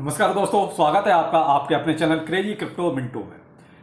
नमस्कार दोस्तों, स्वागत है आपका आपके अपने चैनल क्रेजी क्रिप्टो मिंटू में।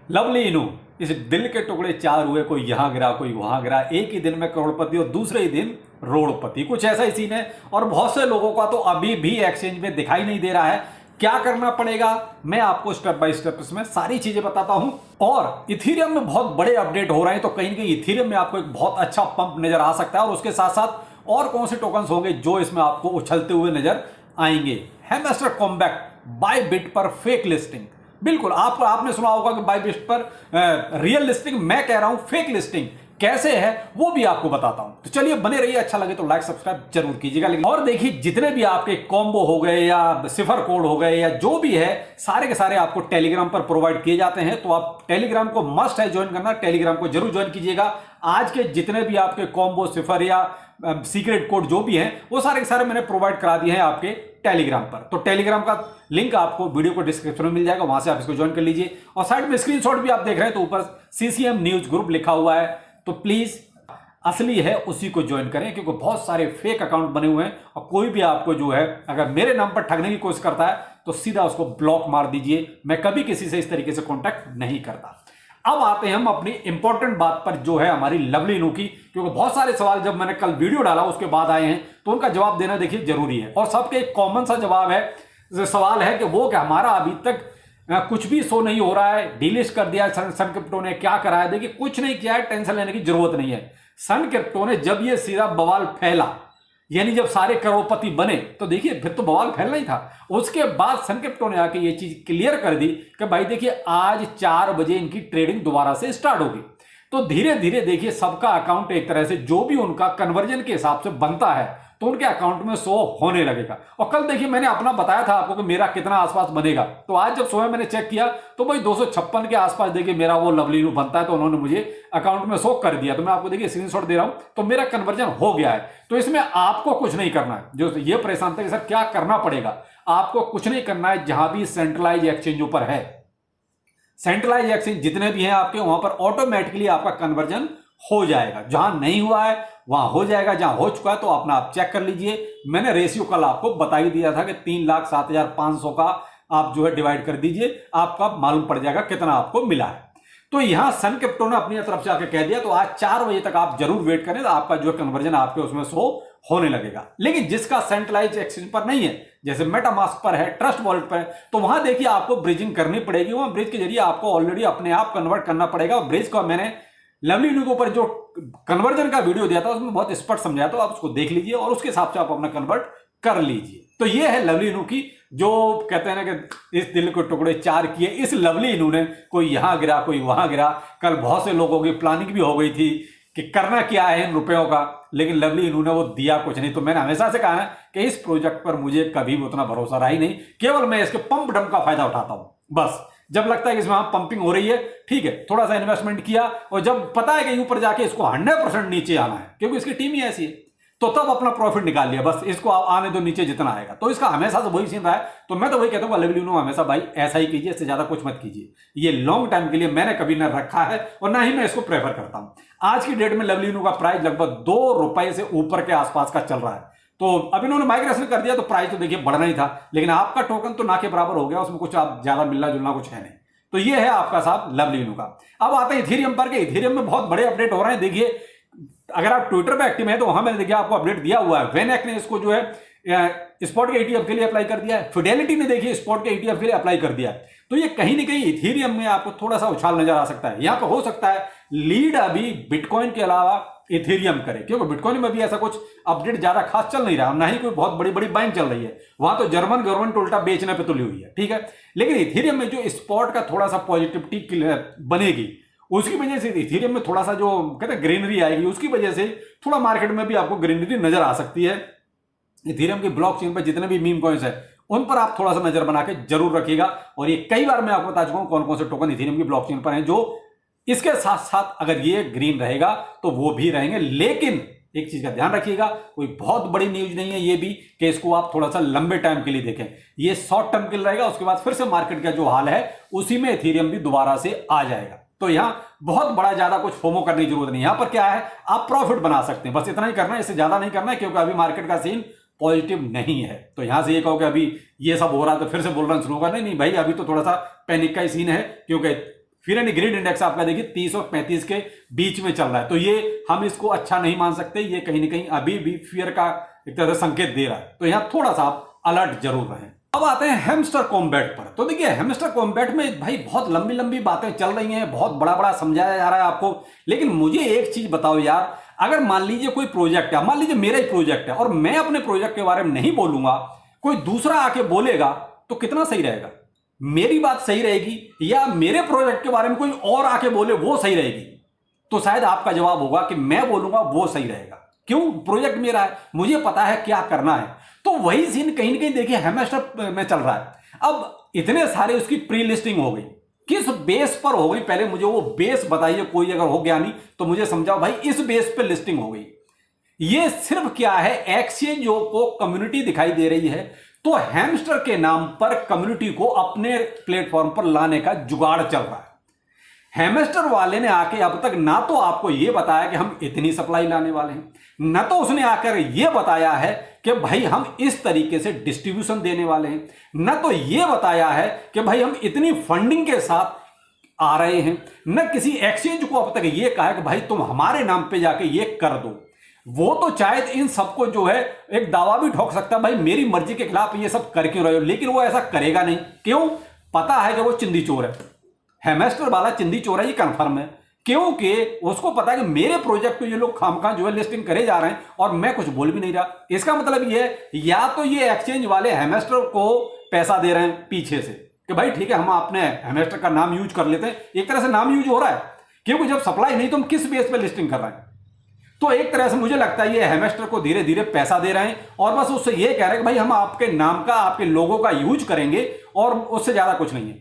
लवली इनू इस दिल के टुकड़े चार हुए, कोई यहां गिरा कोई वहां गिरा, एक ही दिन में करोड़पति और दूसरे ही दिन रोड़पति, कुछ ऐसा ही सीन है। और बहुत से लोगों का तो अभी भी एक्सचेंज में दिखाई नहीं दे रहा है। क्या करना पड़ेगा मैं आपको स्टेप बाय स्टेप इसमें सारी चीजें बताता हूं। और इथीरियम में बहुत बड़े अपडेट हो रहे हैं, तो कहीं ना कहीं इथीरियम में आपको एक बहुत अच्छा पंप नजर आ सकता है। और उसके साथ साथ और कौन से टोकन्स होंगे जो इसमें आपको उछलते हुए नजर आएंगे। हैमस्टर कॉम्बैक्ट बायबिट पर फेक लिस्टिंग, बिल्कुल आपने सुना होगा कि बायबिट पर रियल लिस्टिंग, मैं कह रहा हूं फेक लिस्टिंग कैसे है वो भी आपको बताता हूं। तो चलिए बने रहिए, अच्छा लगे तो लाइक सब्सक्राइब जरूर कीजिएगा। लेकिन और देखिए, जितने भी आपके कॉम्बो हो गए या सिफर कोड हो गए या जो भी है, सारे के सारे आपको टेलीग्राम पर प्रोवाइड किए जाते हैं। तो आप टेलीग्राम को मस्ट है ज्वाइन करना, टेलीग्राम को जरूर ज्वाइन कीजिएगा। आज के जितने भी आपके कॉम्बो, सिफर या सीक्रेट कोड जो भी हैं, वो सारे के सारे मैंने प्रोवाइड करा दिए हैं आपके टेलीग्राम पर। तो टेलीग्राम का लिंक आपको वीडियो को डिस्क्रिप्शन में मिल जाएगा, वहां से आप इसको ज्वाइन कर लीजिए। और साइड में स्क्रीनशॉट भी आप देख रहे हैं, तो ऊपर सीसीएम न्यूज ग्रुप लिखा हुआ है, तो प्लीज असली है उसी को ज्वाइन करें, क्योंकि बहुत सारे फेक अकाउंट बने हुए हैं। और कोई भी आपको जो है अगर मेरे नाम पर ठगने की कोशिश करता है तो सीधा उसको ब्लॉक मार दीजिए। मैं कभी किसी से इस तरीके से कॉन्टैक्ट नहीं करता। अब आते हैं हम अपनी इंपॉर्टेंट बात पर, जो है हमारी लवली इनू की, क्योंकि बहुत सारे सवाल जब मैंने कल वीडियो डाला उसके बाद आए हैं, तो उनका जवाब देना देखिए जरूरी है। और सबके एक कॉमन सा जवाब है, सवाल है कि वो क्या हमारा अभी तक कुछ भी शो नहीं हो रहा है, डिलीट कर दिया सन क्रिप्टो ने, क्या करा है। देखिए कुछ नहीं किया है, टेंशन लेने की जरूरत नहीं है। सन क्रिप्टो ने जब ये सीधा बवाल फैला, यानी जब सारे करोड़पति बने, तो देखिए फिर तो बवाल फैलना ही था। उसके बाद सन क्रिप्टो ने आके ये चीज क्लियर कर दी कि भाई देखिए आज 4 बजे इनकी ट्रेडिंग दोबारा से स्टार्ट होगी। तो धीरे धीरे देखिए सबका अकाउंट एक तरह से जो भी उनका कन्वर्जन के हिसाब से बनता है तो उनके अकाउंट में शो होने लगेगा। और कल देखिए मैंने अपना बताया था आपको कि मेरा कितना आसपास बनेगा, तो आज जब सुबह मैंने चेक किया तो भाई 256 के आसपास देखिए मेरा वो लवली इनू बनता है। तो उन्होंने मुझे अकाउंट में शो कर दिया। तो मैं आपको देखिए स्क्रीनशॉट दे रहा हूं, तो मेरा कन्वर्जन हो गया है। तो इसमें आपको कुछ नहीं करना है। जो ये परेशान था कि सर क्या करना पड़ेगा, आपको कुछ नहीं करना है। जहां भी सेंट्रलाइज एक्सचेंजों पर है, सेंट्रलाइज एक्सचेंज जितने भी हैं आपके, वहां पर ऑटोमेटिकली आपका कन्वर्जन हो जाएगा। जहां नहीं हुआ है वहां हो जाएगा, जहां हो चुका है तो अपना आप चेक कर लीजिए। मैंने रेशियो कल आपको बता ही दिया था कि 3,07,500 का आप जो है डिवाइड कर दीजिए, आपका मालूम पड़ जाएगा कितना आपको मिला है। तो यहां सन क्रिप्टो ने अपनी तरफ से आके कह दिया, तो आज 4 बजे तक आप जरूर वेट करें, तो आपका जो है कन्वर्जन आपके उसमें शो होने लगेगा। लेकिन जिसका सेंट्रलाइज एक्सचेंज पर नहीं है, जैसे मेटामास्क पर है, ट्रस्ट वॉलेट पर है, तो वहां देखिए आपको ब्रिजिंग करनी पड़ेगी। वहां ब्रिज के जरिए आपको ऑलरेडी अपने आप कन्वर्ट करना पड़ेगा। ब्रिज का मैंने लवली इनू के ऊपर जो कन्वर्जन का वीडियो दिया था उसमें बहुत स्पष्ट समझाया, तो आप उसको देख लीजिए और उसके हिसाब से आप अपना कन्वर्ट कर लीजिए। तो ये है लवली इनू की, जो कहते हैं ना कि इस दिल को टुकड़े चार किए। इस लवली इनू ने कोई यहां गिरा कोई वहां गिरा। कल बहुत से लोगों की प्लानिंग भी हो गई थी कि करना क्या है इन रुपयों का, लेकिन लवली इनू ने वो दिया कुछ नहीं। तो मैंने हमेशा से कहा है कि इस प्रोजेक्ट पर मुझे कभी भी उतना भरोसा रहा ही नहीं। केवल मैं इसके पंप डंप का फायदा उठाता हूं बस। जब लगता है कि इसमें पंपिंग हो रही है, ठीक है, थोड़ा सा इन्वेस्टमेंट किया, और जब पता है कि ऊपर जाके इसको 100% नीचे आना है, क्योंकि इसकी टीम ही ऐसी है, तो तब अपना प्रॉफिट निकाल लिया। बस इसको आने दो नीचे जितना आएगा। तो इसका हमेशा से वही सीन रहा है। तो मैं तो वही कहता हूं लवली इनू हमेशा भाई ऐसा ही कीजिए, इससे ज्यादा कुछ मत कीजिए। ये लॉन्ग टाइम के लिए मैंने कभी ना रखा है और ना ही मैं इसको प्रेफर करता हूं। आज की डेट में लवली इनू का प्राइस लगभग 2 रुपए से ऊपर के आसपास का चल रहा है। तो अब इन्होंने माइग्रेशन कर दिया तो प्राइस तो देखिए बढ़ना ही था, लेकिन आपका टोकन तो ना के बराबर हो गया, उसमें कुछ आप ज्यादा मिलना जुलना कुछ है नहीं। तो ये है आपका साहब लवली इनू का। अब आते हैं इथेरियम पर। इथेरियम में बहुत बड़े अपडेट हो रहे हैं। देखिए अगर आप ट्विटर पे एक्टिव हैं तो वहां मैंने देखिए आपको अपडेट दिया हुआ है। वेनेक ने इसको जो है स्पॉट के ETF के लिए अप्लाई कर दिया है। फिडेलिटी ने देखिए स्पॉट के ETF के लिए अप्लाई कर दिया है। तो ये कहीं ना कहीं इथेरियम में आपको थोड़ा सा उछाल नजर आ सकता है। यहां पर हो सकता है लीड अभी बिटकॉइन के अलावा इथेरियम करे, क्योंकि बिटकॉइन में भी ऐसा कुछ अपडेट ज्यादा खास चल नहीं रहा, ना ही कोई बहुत बड़ी बड़ी बाइंग चल रही है। वहां तो जर्मन गवर्नमेंट उल्टा बेचने पे तुली हुई है, ठीक है। लेकिन इथेरियम में जो स्पॉट का थोड़ा सा पॉजिटिविटी बनेगी, उसकी वजह से इथेरियम में थोड़ा सा जो कहते हैं ग्रीनरी आएगी, उसकी वजह से थोड़ा मार्केट में भी आपको ग्रीनरी नजर आ सकती है। इथेरियम की ब्लॉकचेन पर जितने भी मीम कॉइन्स है उन पर आप थोड़ा सा नजर बना के जरूर रखिएगा। और ये कई बार मैं आपको बता चुका हूं कौन कौन से टोकन इथेरियम की ब्लॉकचेन पर हैं, जो इसके साथ साथ अगर ये ग्रीन रहेगा तो वो भी रहेंगे। लेकिन एक चीज का ध्यान रखिएगा, कोई बहुत बड़ी न्यूज नहीं है ये भी कि इसको आप थोड़ा सा लंबे टाइम के लिए देखें। ये शॉर्ट टर्म के लिए रहेगा, उसके बाद फिर से मार्केट का जो हाल है उसी में इथेरियम भी दोबारा से आ जाएगा। तो यहां बहुत बड़ा ज्यादा कुछ फोमो करने की जरूरत नहीं। यहां पर क्या है, आप प्रॉफिट बना सकते हैं, बस इतना ही करना है, इससे ज्यादा नहीं करना है, क्योंकि अभी मार्केट का सीन पॉजिटिव नहीं है। तो यहां से ये कहो कि अभी ये सब हो रहा है तो फिर से बोलना शुरू होगा, नहीं नहीं भाई, अभी तो थोड़ा सा पैनिक का ही सीन है, क्योंकि फिर एंड ग्रीड इंडेक्स आपका देखिए 30 और 35 के बीच में चल रहा है। तो ये हम इसको अच्छा नहीं मान सकते, ये कहीं ना कहीं अभी भी फियर का एक तरह से संकेत दे रहा है। तो यहां थोड़ा सा आप अलर्ट जरूर रहें। अब आते हैं हैमस्टर कॉम्बैट पर। तो देखिए हैमस्टर कॉम्बैट में भाई बहुत लंबी लंबी बातें चल रही हैं, बहुत बड़ा बड़ा समझाया जा रहा है आपको, लेकिन मुझे एक चीज बताओ यार, अगर मान लीजिए कोई प्रोजेक्ट है, मान लीजिए मेरा ही प्रोजेक्ट है और मैं अपने प्रोजेक्ट के बारे में नहीं बोलूंगा, कोई दूसरा आके बोलेगा तो कितना सही रहेगा? मेरी बात सही रहेगी या मेरे प्रोजेक्ट के बारे में कोई और आके बोले वो सही रहेगी? तो शायद आपका जवाब होगा कि मैं बोलूंगा वो सही रहेगा। क्यों? प्रोजेक्ट मेरा है, मुझे पता है क्या करना है। तो वही सीन कहीं ना कहीं देखिए हैमस्टर में चल रहा है। अब इतने सारे उसकी प्री लिस्टिंग हो गई, किस बेस पर हो गई? पहले मुझे वो बेस बताइए, कोई अगर हो ज्ञानी तो मुझे समझाओ भाई, इस बेस पे लिस्टिंग हो गई। ये सिर्फ क्या है, एक्सचेंजों को कम्युनिटी दिखाई दे रही है, तो हैमस्टर के नाम पर कम्युनिटी को अपने प्लेटफॉर्म पर लाने का जुगाड़ चल रहा है। हैमस्टर वाले ने आके अब तक ना तो आपको यह बताया कि हम इतनी सप्लाई लाने वाले हैं, ना तो उसने आकर यह बताया है कि भाई हम इस तरीके से डिस्ट्रीब्यूशन देने वाले हैं, ना तो यह बताया है कि भाई हम इतनी फंडिंग के साथ आ रहे हैं, न किसी एक्सचेंज को अब तक यह कहा है कि भाई तुम हमारे नाम पे जाके ये कर दो। वो तो शायद इन सबको जो है एक दावा भी ठोक सकता है, भाई मेरी मर्जी के खिलाफ ये सब कर क्यों रहे हो, लेकिन वो ऐसा करेगा नहीं। क्यों? पता है कि वो चिंदी चोर है, हैमस्टर वाला चिंदी चोर है, ये कंफर्म है, क्योंकि उसको पता है कि मेरे प्रोजेक्ट को ये लोग खामखा जो है लिस्टिंग करे जा रहे हैं और मैं कुछ बोल भी नहीं रहा। इसका मतलब ये है या तो ये एक्सचेंज वाले हैमस्टर को पैसा दे रहे हैं पीछे से कि भाई ठीक है हम अपने हैमस्टर का नाम यूज कर लेते हैं, एक तरह से नाम यूज हो रहा है, क्योंकि जब सप्लाई नहीं तो हम किस बेस पे लिस्टिंग कर रहे हैं। तो एक तरह से मुझे लगता है ये हैमस्टर को धीरे धीरे पैसा दे रहे हैं और बस उससे ये कह रहे हैं कि भाई हम आपके नाम का, आपके लोगों का यूज करेंगे और उससे ज्यादा कुछ नहीं है।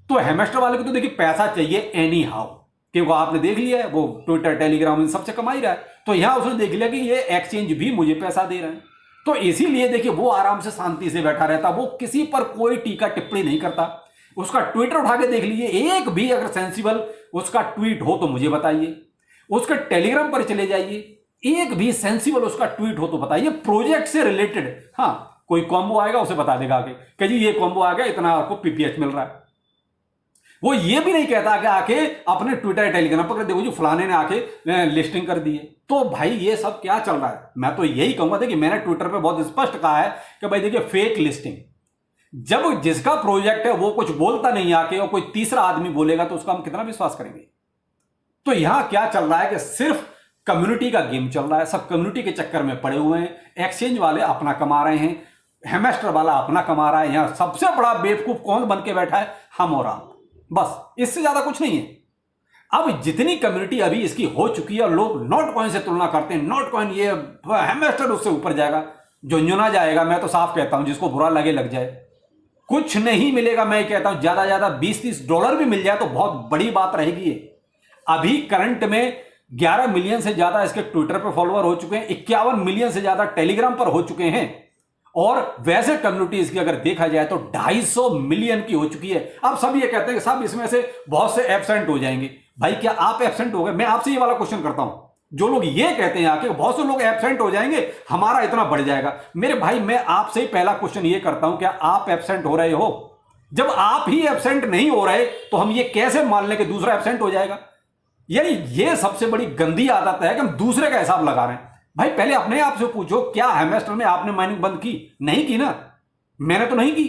तो हैमस्टर वाले को तो देखिए पैसा चाहिए एनी हाउ, क्योंकि आपने देख लिया है वो ट्विटर टेलीग्राम इन सबसे कमा ही रहा है, तो यहां उसने देख लिया कि ये एक्सचेंज भी मुझे पैसा दे रहे हैं। तो इसीलिए देखिए वो आराम से शांति से बैठा रहता, वो किसी पर कोई टीका टिप्पणी नहीं करता। उसका ट्विटर उठा के देख लीजिए, एक भी अगर सेंसिबल उसका ट्वीट हो तो मुझे बताइए, उसके टेलीग्राम पर चले जाइए, एक भी सेंसिबल उसका ट्वीट हो तो बताइए प्रोजेक्ट से रिलेटेड। हाँ, कोई कॉम्बो आएगा उसे बता देगा आगे कि जी ये कॉम्बो आ गया, इतना आपको पीपीएच मिल रहा है। वो ये भी नहीं कहता कि आके अपने ट्विटर टेलीग्राम पर देखो जी फलाने ने आके लिस्टिंग कर दी है। तो भाई ये सब क्या चल रहा है? मैं तो यही कहूंगा, देखिए मैंने ट्विटर पे बहुत स्पष्ट कहा है कि भाई देखिए फेक लिस्टिंग, जब जिसका प्रोजेक्ट है वो कुछ बोलता नहीं आके और कोई तीसरा आदमी बोलेगा तो उसका हम कितना विश्वास करेंगे? तो यहां क्या चल रहा है कि सिर्फ कम्युनिटी का गेम चल रहा है, सब कम्युनिटी के चक्कर में पड़े हुए हैं। एक्सचेंज वाले अपना कमा रहे हैं, हैमस्टर वाला अपना कमा रहा है। यहां सबसे बड़ा बेवकूफ कौन बन के बैठा है? हम और आप, बस इससे ज्यादा कुछ नहीं है। अब जितनी कम्युनिटी अभी इसकी हो चुकी है और लोग नोट कॉइन से तुलना करते हैं, नोट कॉइन ये हैमस्टर उससे ऊपर जाएगा, झुंझुना जाएगा। मैं तो साफ कहता हूं जिसको बुरा लगे लग जाए, कुछ नहीं मिलेगा। मैं कहता हूं ज्यादा ज्यादा $20-30 भी मिल जाए तो बहुत बड़ी बात रहेगी। अभी करंट में 11 मिलियन से ज्यादा इसके ट्विटर पर फॉलोअर हो चुके हैं, 51 मिलियन से ज्यादा टेलीग्राम पर हो चुके हैं, और वैसे कम्युनिटी इसकी अगर देखा जाए तो 250 मिलियन की हो चुकी है। अब सब ये कहते हैं कि सब इसमें से बहुत से एब्सेंट हो जाएंगे। भाई क्या आप एब्सेंट हो गए? मैं आपसे ये वाला क्वेश्चन करता हूं, जो लोग ये कहते हैं आके बहुत से लोग एब्सेंट हो जाएंगे, हमारा इतना बढ़ जाएगा। मेरे भाई मैं आपसे ही पहला क्वेश्चन ये करता हूं, क्या आप एब्सेंट हो रहे हो? जब आप ही एब्सेंट नहीं हो रहे तो हम ये कैसे मान लें कि दूसरा एब्सेंट हो जाएगा? यानी ये सबसे बड़ी गंदी आदत है कि हम दूसरे का हिसाब लगा रहे हैं। भाई पहले अपने आप से पूछो, क्या हैमस्टर में आपने माइनिंग बंद की? नहीं की ना, मैंने तो नहीं की।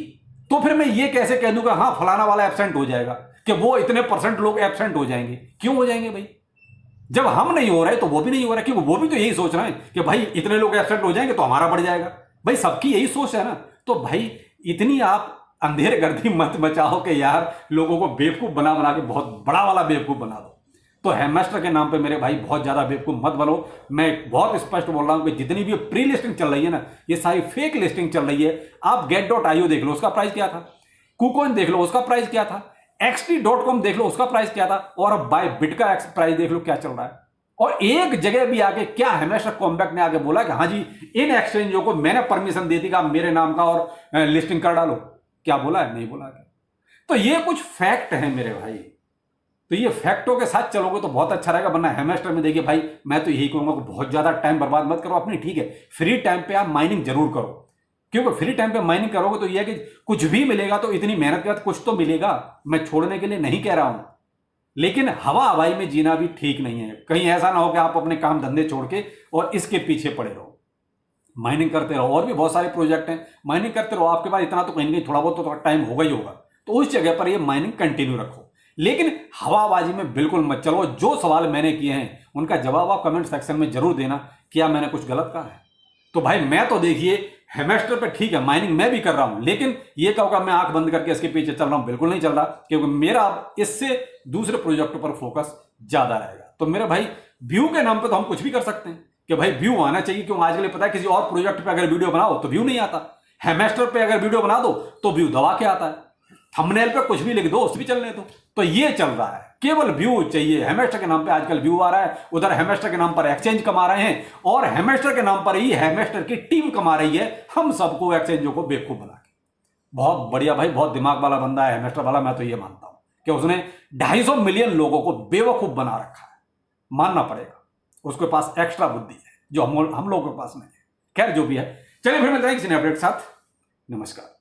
तो फिर मैं ये कैसे कह दूंगा हाँ फलाना वाला एब्सेंट हो जाएगा, कि वो इतने % लोग एब्सेंट हो जाएंगे? क्यों हो जाएंगे भाई? जब हम नहीं हो रहे तो वो भी नहीं हो रहा, क्योंकि वो भी तो यही सोच रहे हैं कि भाई इतने लोग एब्सेंट हो जाएंगे तो हमारा बढ़ जाएगा। भाई सबकी यही सोच है ना। तो भाई इतनी आप अंधेर गर्दी मत मचाओ कि यार लोगों को बेवकूफ बना बना के बहुत बड़ा वाला बेवकूफ बना दो। तो हैमस्टर के नाम पे मेरे भाई बहुत ज्यादा बेवकूफ मत बनो। मैं बहुत स्पष्ट बोल रहा हूं कि जितनी भी प्री लिस्टिंग चल रही है ना, ये सारी फेक लिस्टिंग चल रही है। आप get.io देख लो, उसका प्राइस क्या था। KuCoin देख लो, उसका प्राइस क्या था। xt.com देख लो, उसका प्राइस क्या था। और अब बाय बिट का प्राइस देख लो क्या चल रहा है। और एक जगह भी आके क्या हैमस्टर कॉम्बैट ने आगे बोला कि हाँ जी इन एक्सचेंजों को मैंने परमिशन दे दी कि आप मेरे नाम का और लिस्टिंग कर डालो? क्या बोला है? नहीं बोला है। तो ये कुछ फैक्ट है मेरे भाई, तो ये फैक्टों के साथ चलोगे तो बहुत अच्छा रहेगा, वरना हेमेस्टर में देखिए भाई मैं तो यही कहूंगा कि बहुत ज्यादा टाइम बर्बाद मत करो अपनी, ठीक है। फ्री टाइम पे आप माइनिंग जरूर करो, क्योंकि फ्री टाइम पे माइनिंग करोगे तो यह कि कुछ भी मिलेगा तो इतनी मेहनत के बाद कुछ तो मिलेगा। मैं छोड़ने के लिए नहीं कह रहा हूं, लेकिन हवा हवाई में जीना भी ठीक नहीं है। कहीं ऐसा ना हो कि आप अपने काम धंधे छोड़ के और इसके पीछे पड़े रहो। माइनिंग करते रहो, और भी बहुत सारे प्रोजेक्ट हैं, माइनिंग करते रहो। आपके पास इतना तो कहीं नहीं थोड़ा बहुत तो टाइम होगा ही होगा, तो उस जगह पर ये माइनिंग कंटिन्यू रखो, लेकिन हवाबाजी में बिल्कुल मत चलो। जो सवाल मैंने किए हैं उनका जवाब आप कमेंट सेक्शन में जरूर देना, क्या मैंने कुछ गलत कहा है। तो भाई मैं तो देखिए हेमेस्टर पे ठीक है माइनिंग मैं भी कर रहा हूं, लेकिन ये कहूँगा मैं आंख बंद करके इसके पीछे चल रहा हूं, बिल्कुल नहीं चल रहा, क्योंकि मेरा अब इससे दूसरे प्रोजेक्ट पर फोकस ज्यादा रहेगा। तो मेरे भाई व्यू के नाम पे तो हम कुछ भी कर सकते हैं कि भाई व्यू आना चाहिए, क्यों आज के लिए पता है किसी और प्रोजेक्ट पे अगर वीडियो बनाओ तो व्यू नहीं आता, हेमेस्टर पे अगर वीडियो बना दो तो व्यू दबा के आता है, थंबनेल पे कुछ भी लिख दो उस भी चलने दो। तो ये चल रहा है, केवल व्यू चाहिए। हेमेस्टर के नाम पे आजकल व्यू आ रहा है, उधर हेमेस्टर के नाम पर एक्सचेंज कमा रहे हैं, और हेमेस्टर के नाम पर ही हेमेस्टर की टीम कमा रही है हम सबको एक्सचेंजों को बेवकूफ बना के। बहुत बढ़िया भाई, बहुत दिमाग वाला बंदा है हेमेस्टर वाला, मैं तो ये मानता हूं कि उसने 250 मिलियन लोगों को बेवकूफ बना रखा है, मानना पड़ेगा। उसके पास एक्स्ट्रा बुद्धि है जो हम लोगों के पास नहीं है। खैर जो भी है, चलिए फिर मिलते हैं किसी नए अपडेट के साथ। नमस्कार।